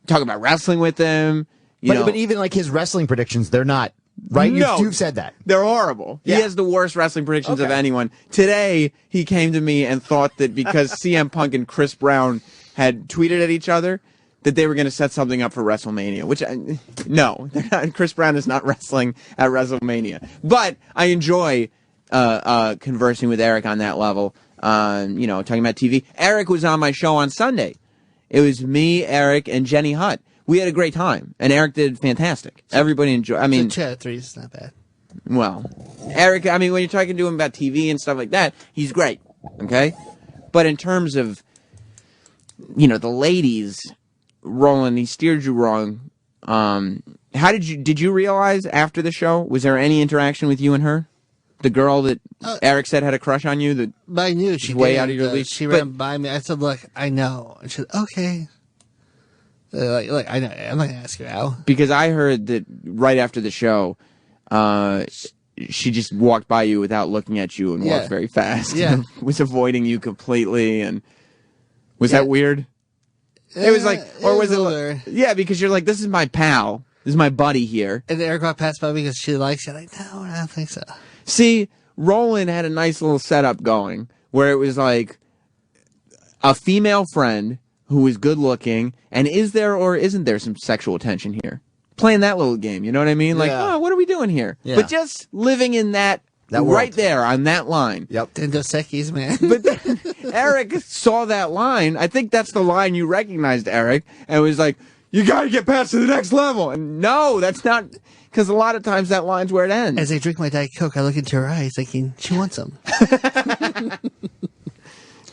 Talk about wrestling with him. But even like his wrestling predictions, they're not right. No. You've said that. They're horrible. Yeah. He has the worst wrestling predictions of anyone. Today, he came to me and thought that because CM Punk and Chris Brown had tweeted at each other, that they were going to set something up for WrestleMania, which, no, they're not. Chris Brown is not wrestling at WrestleMania. But I enjoy conversing with Eric on that level, talking about TV. Eric was on my show on Sunday. It was me, Eric, and Jenny Hutt. We had a great time, and Eric did fantastic. Everybody enjoyed. I mean, 2 out of 3 is not bad. well, Eric, when you're talking to him about TV and stuff like that, he's great, okay? But in terms of, the ladies, Roland, he steered you wrong. How did you realize after the show, was there any interaction with you and her? The girl that Eric said had a crush on you? But I knew she way did. out of your league? She ran by me. I said, look, I know. And she said, okay. Like, I know. I'm not going to ask you out. Because I heard that right after the show, she just walked by you without looking at you and walked very fast. Yeah. Was avoiding you completely. And was that weird? It was like, or was it weird. Yeah, because you're like, this is my pal. This is my buddy here. And Eric walked past by me because she likes you. Like, no, I don't think so. See, Roland had a nice little setup going where it was like a female friend who is good looking, and is there or isn't there some sexual tension here? Playing that little game, you know what I mean? Like, what are we doing here? Yeah. But just living in that right world. there on that line. Yep. Then Dos Equis, man. But then Eric saw that line. I think that's the line you recognized, Eric, and was like, you got to get past to the next level. And no, that's not, because a lot of times that line's where it ends. As I drink my Diet Coke, I look into her eyes thinking, she wants some.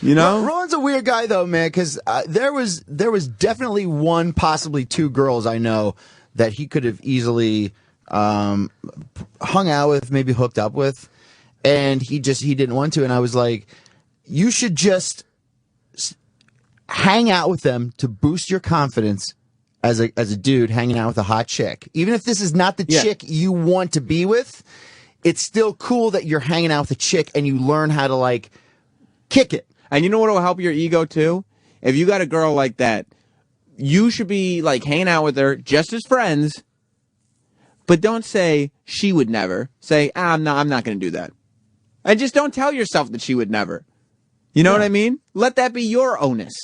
Roland's a weird guy, though, man, because there was definitely one, possibly 2 girls I know that he could have easily hung out with, maybe hooked up with, and he didn't want to. And I was like, you should just hang out with them to boost your confidence as a dude hanging out with a hot chick. Even if this is not the chick you want to be with, it's still cool that you're hanging out with a chick and you learn how to, like, kick it. And you know what will help your ego, too? If you got a girl like that, you should be, like, hanging out with her just as friends, but don't say, she would never. Say, I'm not going to do that. And just don't tell yourself that she would never. You know what I mean? Let that be your onus.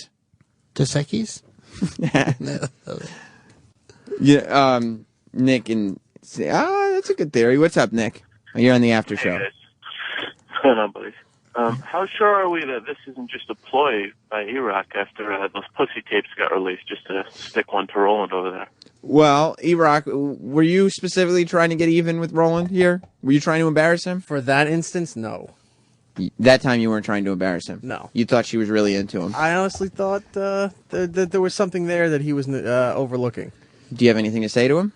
Dos Equis? Yeah, Nick and... that's a good theory. What's up, Nick? You're on the after show. Hey, what's going on, buddies? How sure are we that this isn't just a ploy by Erock after those pussy tapes got released, just to stick one to Roland over there? Well, Erock, were you specifically trying to get even with Roland here? Were you trying to embarrass him? For that instance, no. That time you weren't trying to embarrass him? No. You thought she was really into him? I honestly thought that there was something there that he was overlooking. Do you have anything to say to him?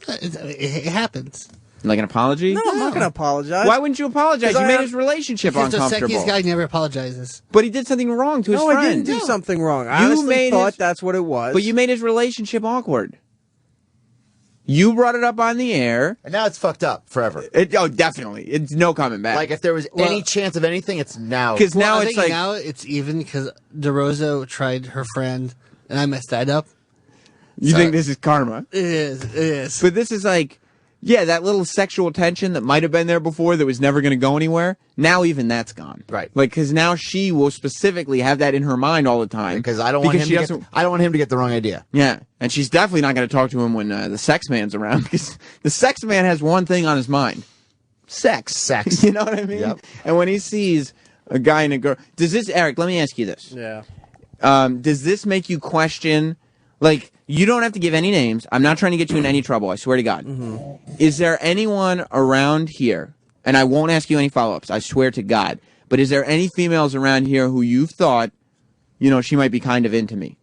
It happens. Like an apology? No, I'm not going to apologize. Why wouldn't you apologize? You made his relationship Because Dos uncomfortable. Equis guy never apologizes. But he did something wrong to his friend. No, I didn't do something wrong. I honestly thought that's what it was. But you made his relationship awkward. You brought it up on the air. And now it's fucked up forever. Definitely. It's no coming back. Like, if there was any chance of anything, it's now. Because now it's like... now it's even because DeRosa tried her friend, and I messed that up. You think this is karma? It is. But this is like... Yeah, that little sexual tension that might have been there before that was never going to go anywhere, now even that's gone. Right. Like, because now she will specifically have that in her mind all the time. Because I don't want him to get the wrong idea. Yeah, and she's definitely not going to talk to him when the sex man's around, because the sex man has one thing on his mind. Sex. You know what I mean? Yep. And when he sees a guy and a girl... Does this... Eric, let me ask you this. Yeah. Does this make you question... Like, you don't have to give any names. I'm not trying to get you in any trouble. I swear to God. Mm-hmm. Is there anyone around here, and I won't ask you any follow-ups, I swear to God, but is there any females around here who you've thought, she might be kind of into me?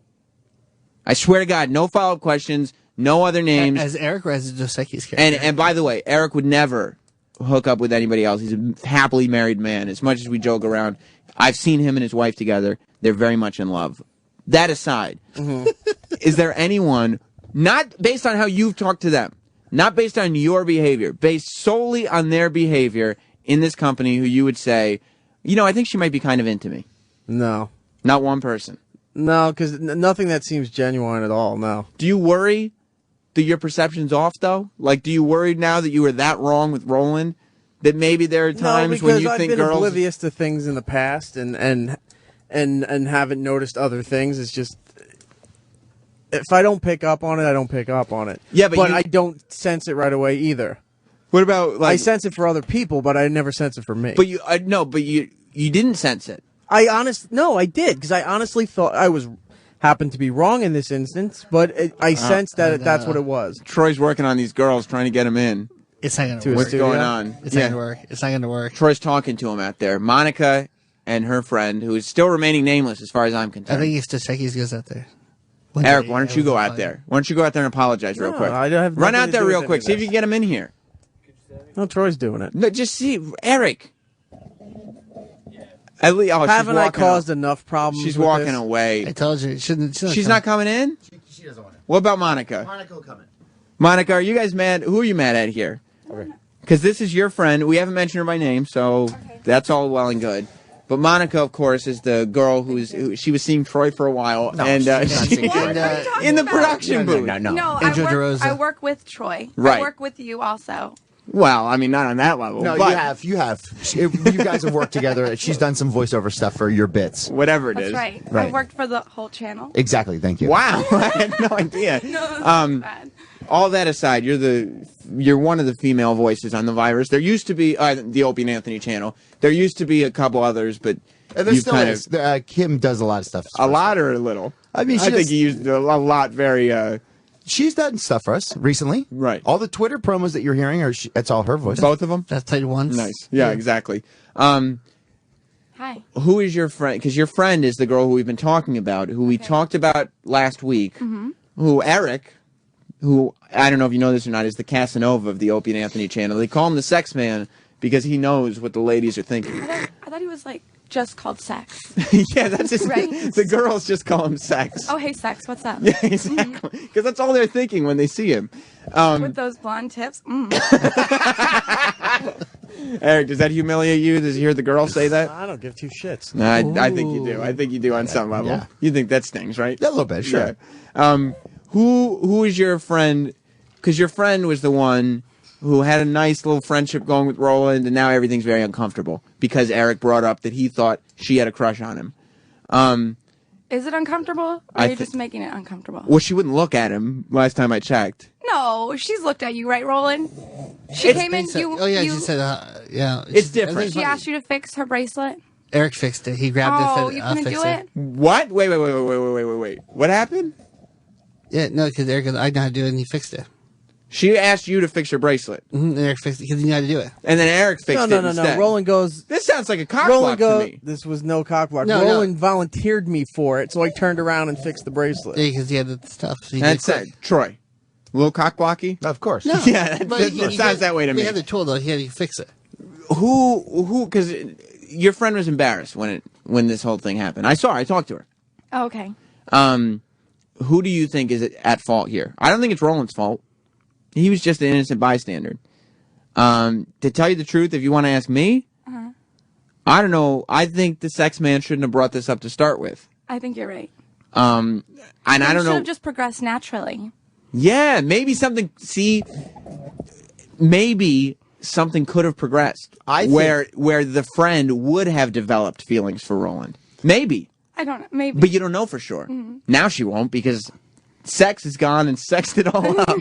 I swear to God, no follow-up questions, no other names. As Eric or as a Dos Equis character? And by the way, Eric would never hook up with anybody else. He's a happily married man. As much as we joke around, I've seen him and his wife together. They're very much in love. That aside, is there anyone, not based on how you've talked to them, not based on your behavior, based solely on their behavior in this company, who you would say, I think she might be kind of into me? No. Not one person. No, because nothing that seems genuine at all, no. Do you worry that your perception's off, though? Like, do you worry now that you were that wrong with Roland, that maybe there are times when you I've think been girls... oblivious to things in the past and haven't noticed other things. It's just, if I don't pick up on it, I don't pick up on it. Yeah, but I don't sense it right away either. What about, like... I sense it for other people, but I never sense it for me. But you didn't sense it. I did, because I honestly thought I happened to be wrong in this instance, but I sensed that that's what it was. Troy's working on these girls, trying to get them in. It's not going to work. What's going on? It's not going to work. It's not going to work. Troy's talking to him out there. Monica and her friend, who is still remaining nameless as far as I'm concerned. I think he's just he goes out there. Erock, why don't you go out there? Why don't you go out there and apologize real quick? Run out there real quick. See if you can get him in here. No, Troy's doing it. No, just see. Erock. At least, haven't I caused enough problems? She's with walking this? away. I told you. She's not coming in? She doesn't want it. What about Monica? Monica will come in. Monica, are you guys mad? Who are you mad at here? Okay. Because this is your friend. We haven't mentioned her by name, so that's all well and good. But Monica, of course, is the girl who she was seeing Troy for a while, and in the production booth. No, I work with Troy. Right. I work with you also. Well, I mean, not on that level. No, but you have. You guys have worked together. She's done some voiceover stuff for your bits. Whatever it That's is. right. Right. I worked for the whole channel. Exactly. Thank you. Wow, I had no idea. No, that's bad. All that aside, you're one of the female voices on the virus. There used to be the Opie and Anthony channel. There used to be a couple others, but And there still is. Kim does a lot of stuff. A lot or a little? I mean, I think he used a lot very... She's done stuff for us recently. Right. All the Twitter promos that you're hearing, that's all her voice. Both of them? That's played once. Nice. Yeah, exactly. Hi. Who is your friend? Because your friend is the girl who we've been talking about, who we talked about last week, who Erock, who, I don't know if you know this or not, is the Casanova of the Opie and Anthony channel. They call him the sex man because he knows what the ladies are thinking. I thought he was just called Sex. Yeah, that's just Right? the girls just call him Sex. Oh, hey, Sex, what's up? Yeah, exactly. Because that's all they're thinking when they see him. With those blonde tips. Erock, does that humiliate you? Does you hear the girl say that? I don't give two shits. I think you do. I think you do on some level. Yeah. You think that stings, right? A little bit, sure. Yeah. Who is your friend? Because your friend was the one who had a nice little friendship going with Roland, and now everything's very uncomfortable because Erock brought up that he thought she had a crush on him. Is it uncomfortable? Or are you just making it uncomfortable? Well, she wouldn't look at him last time I checked. No, she's looked at you, right, Roland? She came in. She said, yeah. It's different. She asked you to fix her bracelet. Erock fixed it. He grabbed it. Oh, you couldn't do it? What? Wait. What happened? Yeah, no, because Erock goes, I know how to do it, and he fixed it. She asked you to fix her bracelet. Erock fixed it because he knew how to do it. And then Erock fixed it instead. No. Roland goes... This sounds like a cock Roland block to me. This was no cock block. No, Roland volunteered me for it, so I turned around and fixed the bracelet. Yeah, because he had the stuff. So That's it. Troy. A little cock blocky? Of course. No. Yeah, that sounds that way to me. He had the tool, though. He had to fix it. Who, because your friend was embarrassed when this whole thing happened. I talked to her. Oh, okay. Who do you think is at fault here? I don't think it's Roland's fault. He was just an innocent bystander. To tell you the truth, if you want to ask me, I don't know. I think the sex man shouldn't have brought this up to start with. I think you're right. And I don't know. Should have just progressed naturally. Yeah, maybe something. See, maybe something could have progressed. Where the friend would have developed feelings for Roland. Maybe. I don't know. Maybe. But you don't know for sure. Now she won't because sex is gone and sexed it all up.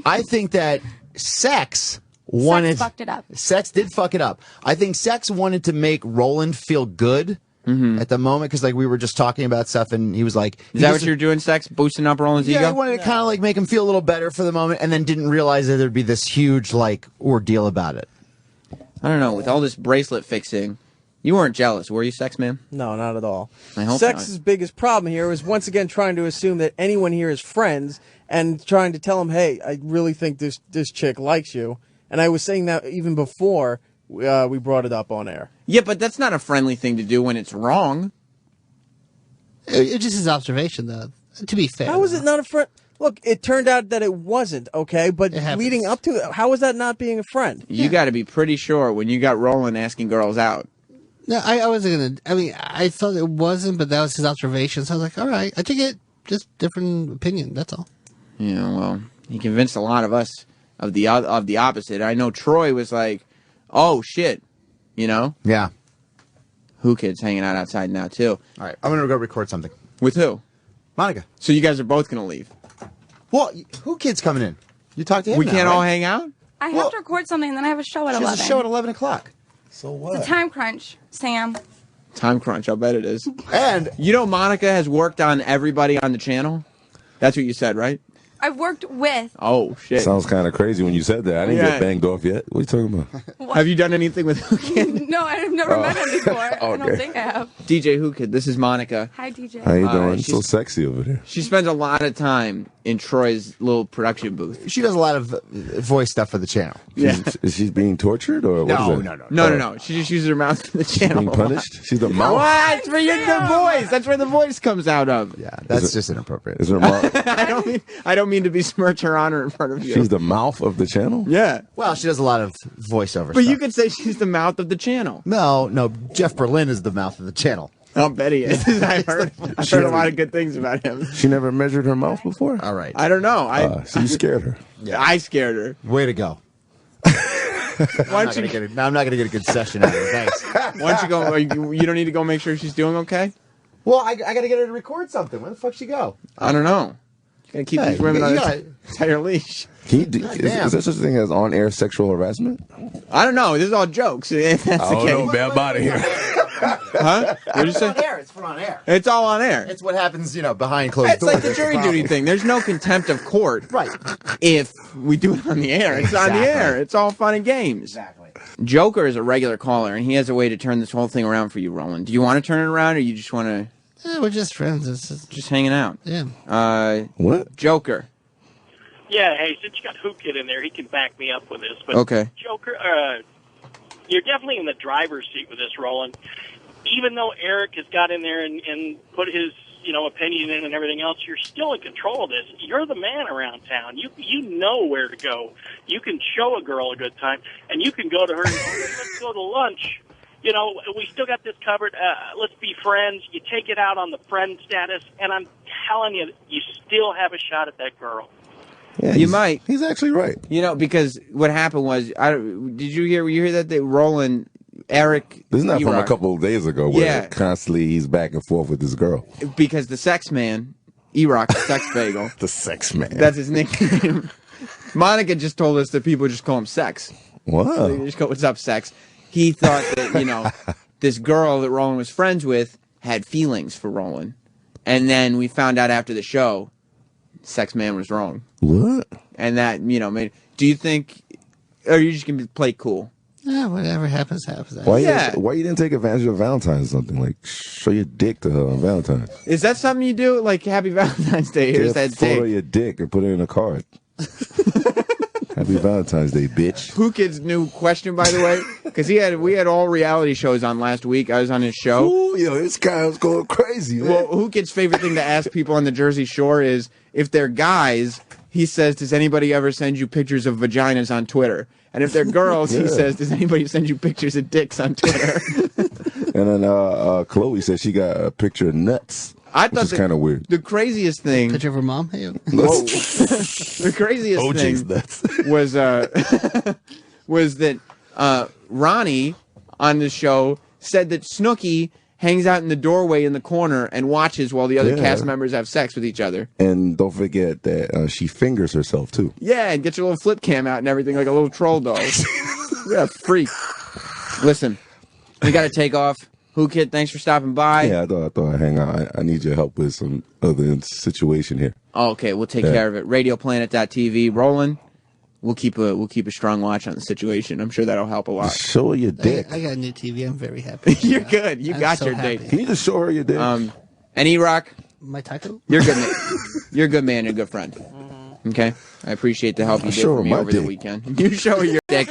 I think that Sex wanted... Sex fucked it up. Sex did fuck it up. I think Sex wanted to make Roland feel good at the moment because we were just talking about stuff and he was like... Is that what you're doing, Sex? Boosting up Roland's ego? Yeah, I wanted to kind of make him feel a little better for the moment and then didn't realize that there'd be this huge ordeal about it. I don't know. With all this bracelet fixing... You weren't jealous, were you, Sex Man? No, not at all. I hope Sex's biggest problem here was once again trying to assume that anyone here is friends and trying to tell him, hey, I really think this chick likes you. And I was saying that even before we brought it up on air. Yeah, but that's not a friendly thing to do when it's wrong. It's just his observation, though. To be fair, How is it not a friend? Look, it turned out that it wasn't, okay? But leading up to it, how was that not being a friend? You got to be pretty sure when you got Roland asking girls out. No, I wasn't gonna. I mean, I thought it wasn't, but that was his observation. So I was like, all right, I take it. Just different opinion. That's all. Yeah, well, he convinced a lot of us of the opposite. I know Troy was like, "Oh shit," you know. Yeah. Who Kid's hanging out outside now too? All right, I'm gonna go record something with who? Monica. So you guys are both gonna leave. Well, Who Kid's coming in? You talk to him. We now, can't right? all hang out. I have to record something, and then I have a show at She 11. has a show at 11 o'clock. So what? It's a time crunch, Sam. Time crunch. I'll bet it is. And you know, Monica has worked on everybody on the channel. That's what you said, right? I've worked with. Oh shit! Sounds kind of crazy when you said that. I didn't get banged off yet. What are you talking about? Have you done anything with Who Kid? No, I've never met him before. I don't Okay. think I have. DJ Who Kid, this is Monica. Hi, DJ. How you doing? she's- So sexy over there. She spends a lot of time in Troy's little production booth. She does a lot of voice stuff for the channel. Is she being tortured or what is that? No. She just uses her mouth for the channel. Being punished? She's the mouth. What? For your the voice. That's where the voice comes out of. Yeah, that's just inappropriate. Is her mouth? I don't mean to besmirch her honor in front of you. She's the mouth of the channel? Yeah. Well, she does a lot of voiceover But stuff. you could say she's the mouth of the channel. No, Jeff Berlin is the mouth of the channel. I'll bet he is. I've heard a lot of good things about him. She never measured her mouth before? All right. I don't know. So you scared her. I scared her. Way to go. Why don't you? I'm not going to get a good session out of her. Thanks. Why don't you go? You don't need to go make sure she's doing okay. Well, I got to get her to record something. Where the fuck she go? I don't know. You gotta keep these women on a tighter leash. Can you is there such a thing as on-air sexual harassment? I don't know. This is all jokes. If that's the case. man. I'm out of here. Huh? What did you say? It's for on air. It's all on air. It's what happens, behind closed It's doors. like the jury duty thing. There's no contempt of court. Right. If we do it on the air, it's on the air. It's all fun and games. Exactly. Joker is a regular caller, and he has a way to turn this whole thing around for you, Roland. Do you want to turn it around, or you just want to Yeah, we're just friends. It's just hanging out? Yeah. What? Joker. Yeah, hey, since you got Who Kid in there, he can back me up with this. But Okay. Joker, you're definitely in the driver's seat with this, Roland. Even though Erock has got in there and put his opinion in and everything else, you're still in control of this. You're the man around town. You know where to go. You can show a girl a good time, and you can go to her and go, let's go to lunch. We still got this covered. Let's be friends. You take it out on the friend status, and I'm telling you, you still have a shot at that girl. Yeah, You might. He's actually right. Because what happened was, did you hear that Roland, Erock, This is not from a Erock, couple of days ago where Yeah. constantly he's back and forth with this girl. because the sex man, Erock, the sex bagel, The sex man. that's his nickname. Monica just told us that people just call him Sex. Wow. They just go, "What's up, Sex?" He thought that this girl that Roland was friends with had feelings for Roland, and then we found out after the show, Sex Man was wrong. What? And that made. Do you think, or are you just gonna play cool? Yeah, whatever happens, happens. Why Yeah. why you didn't take advantage of Valentine's or something? Like, show your dick to her on Valentine's. Is that something you do? Like, Happy Valentine's Day. Here's Get a that photo of dick. your dick and put it in a card. Happy Valentine's Day, bitch. Who Kid's new question, by the way, because we had all reality shows on last week. I was on his show. Ooh, this guy was going crazy, man. Well, Who Kid's favorite thing to ask people on the Jersey Shore is if they're guys. He says, "Does anybody ever send you pictures of vaginas on Twitter?" And if they're girls, he says, "Does anybody send you pictures of dicks on Twitter?" And then Chloe said she got a picture of nuts. I thought which is kind of weird. The craziest thing. Picture of her mom. Hey. Whoa. The craziest OJ's thing nuts. was that Ronnie on the show said that Snooki hangs out in the doorway in the corner and watches while the other Yeah. cast members have sex with each other. And don't forget that she fingers herself, too. Yeah, and gets your little flip cam out and everything like a little troll doll. Yeah, freak. Listen, we got to take off. Who Kid, thanks for stopping by. Yeah, I thought I'd hang out. I need your help with some other situation here. Oh, okay, we'll take care of it. RadioPlanet.tv. Roland, we'll keep a strong watch on the situation. I'm sure that'll help a lot. Show her your dick. I got a new TV. I'm very happy. You're good. You I'm got so your happy. date. Can you just show her your dick? And Erock, My taco? you're good man. You're a good man and a good friend. Okay, I appreciate the help you did show for her me my over the dick. weekend. You show her your dick.